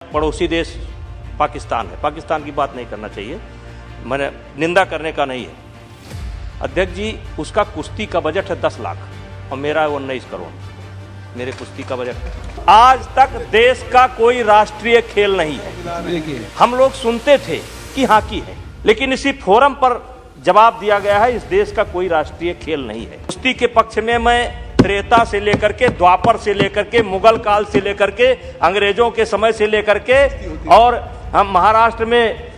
पड़ोसी देश पाकिस्तान है, पाकिस्तान की बात नहीं करना चाहिए, मैंने निंदा करने का नहीं है। अध्यक्ष जी, उसका कुश्ती का बजट है 10 लाख और मेरा है 19 करोड़, मेरे कुश्ती का बजट। आज तक देश का कोई राष्ट्रीय खेल नहीं है। हम लोग सुनते थे कि हॉकी है, लेकिन इसी फोरम पर जवाब दिया गया है इस देश का कोई राष्ट्रीय खेल नहीं है। कुश्ती के पक्ष में मैं त्रेता से लेकर के, द्वापर से लेकर के, मुगल काल से लेकर के, अंग्रेजों के समय से लेकर के, और हम महाराष्ट्र में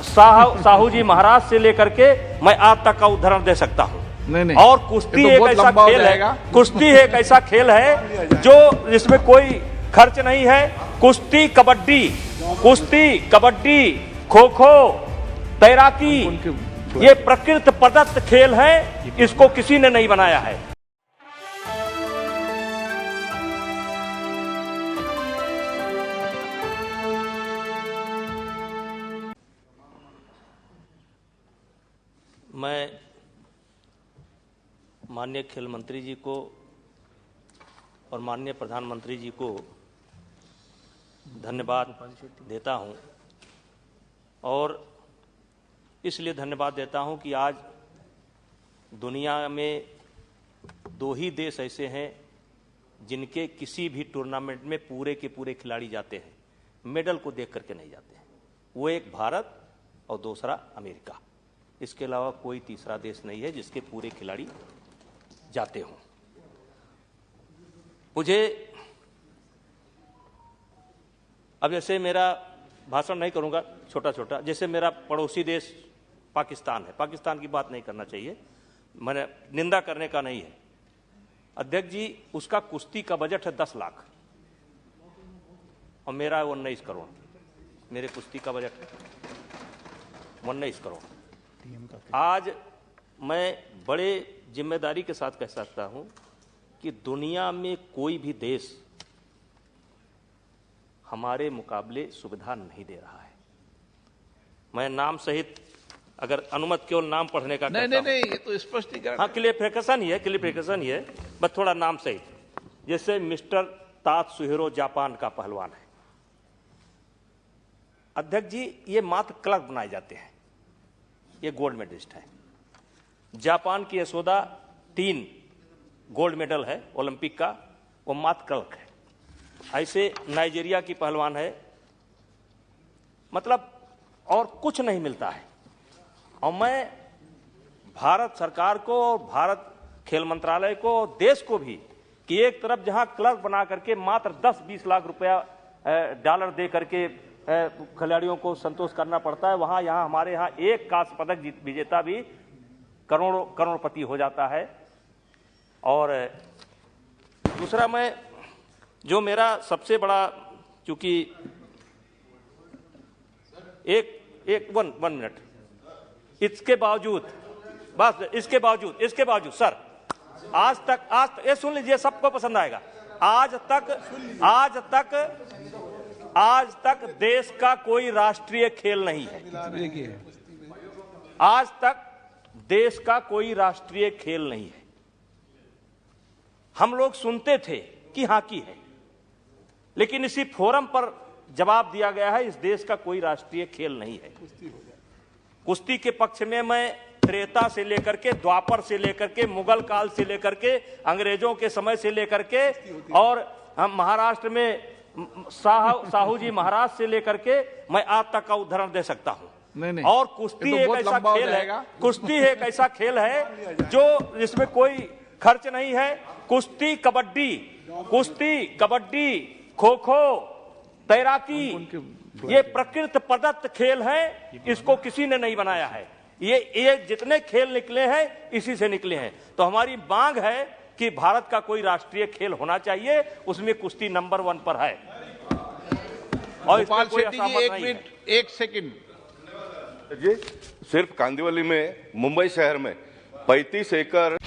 साहू जी महाराज से लेकर के मैं आज तक का उदाहरण दे सकता हूँ। नहीं, और कुश्ती एक ऐसा खेल है, कुश्ती एक ऐसा खेल है जो जिसमें कोई खर्च नहीं है। कुश्ती, कबड्डी, खो खो, तैराकी, ये प्रकृति प्रदत्त खेल है, इसको किसी ने नहीं बनाया है। मैं माननीय खेल मंत्री जी को और माननीय प्रधानमंत्री जी को धन्यवाद देता हूं, और इसलिए धन्यवाद देता हूं कि आज दुनिया में 2 ही देश ऐसे हैं जिनके किसी भी टूर्नामेंट में पूरे के पूरे खिलाड़ी जाते हैं, मेडल को देख करके नहीं जाते हैं। वो एक भारत और दूसरा अमेरिका, इसके अलावा कोई तीसरा देश नहीं है जिसके पूरे खिलाड़ी जाते हों। मुझे अब जैसे मेरा भाषण नहीं करूंगा, छोटा, जैसे मेरा पड़ोसी देश पाकिस्तान है, पाकिस्तान की बात नहीं करना चाहिए, मैंने निंदा करने का नहीं है। अध्यक्ष जी, उसका कुश्ती का बजट है 10 लाख और मेरा है 19 करोड़, मेरे कुश्ती का बजट है 19 करोड़। आज मैं बड़े जिम्मेदारी के साथ कह सकता हूं कि दुनिया में कोई भी देश हमारे मुकाबले सुविधा नहीं दे रहा है। मैं नाम सहित, अगर अनुमति केवल नाम पढ़ने का नहीं, ये तो स्पष्टीकरण। हाँ, क्लियरिफिकेशन ही है, बस थोड़ा नाम सहित। जैसे मिस्टर तात्सुहिरो जापान का पहलवान है। अध्यक्ष जी, ये मात्र क्लर्क बनाए जाते हैं, ये गोल्ड मेडलिस्ट है। जापान की यशोदा 3 गोल्ड मेडल है ओलंपिक का, वो मात्र क्लर्क है। ऐसे नाइजीरिया की पहलवान है, मतलब और कुछ नहीं मिलता है। और मैं भारत सरकार को और भारत खेल मंत्रालय को और देश को भी कि एक तरफ जहां क्लर्क बना करके मात्र 10-20 लाख रुपया डॉलर दे करके खिलाड़ियों को संतोष करना पड़ता है, वहां यहाँ हमारे यहाँ एक कांस्य पदक विजेता भी करोड़पति हो जाता है। और दूसरा, मैं जो मेरा सबसे बड़ा, चूंकि वन मिनट, इसके बावजूद सर, आज तक ये सुन लीजिए, सबको पसंद आएगा। आज तक देश का कोई राष्ट्रीय खेल नहीं है। आज तक देश का कोई राष्ट्रीय खेल नहीं है। हम लोग सुनते थे कि हॉकी है, लेकिन इसी फोरम पर जवाब दिया गया है इस देश का कोई राष्ट्रीय खेल नहीं है। कुश्ती के पक्ष में मैं त्रेता से लेकर के, द्वापर से लेकर के, मुगल काल से लेकर के, अंग्रेजों के समय से लेकर के, और हम महाराष्ट्र में साहू जी महाराज से लेकर के मैं आज तक का उदाहरण दे सकता हूं। नहीं, और कुश्ती एक ऐसा खेल है, कुश्ती एक ऐसा खेल है जो जिसमें कोई खर्च नहीं है। कुश्ती, कबड्डी, खो खो, तैराकी, ये प्रकृति प्रदत्त खेल है, इसको किसी ने नहीं बनाया है। ये जितने खेल निकले हैं इसी से निकले हैं। तो हमारी मांग है कि भारत का कोई राष्ट्रीय खेल होना चाहिए, उसमें कुश्ती नंबर 1 पर है। और गोपाल शेट्टी जी, 1 मिनट 1 सेकंड जी, सिर्फ कांदिवली में, मुंबई शहर में 35 एकड़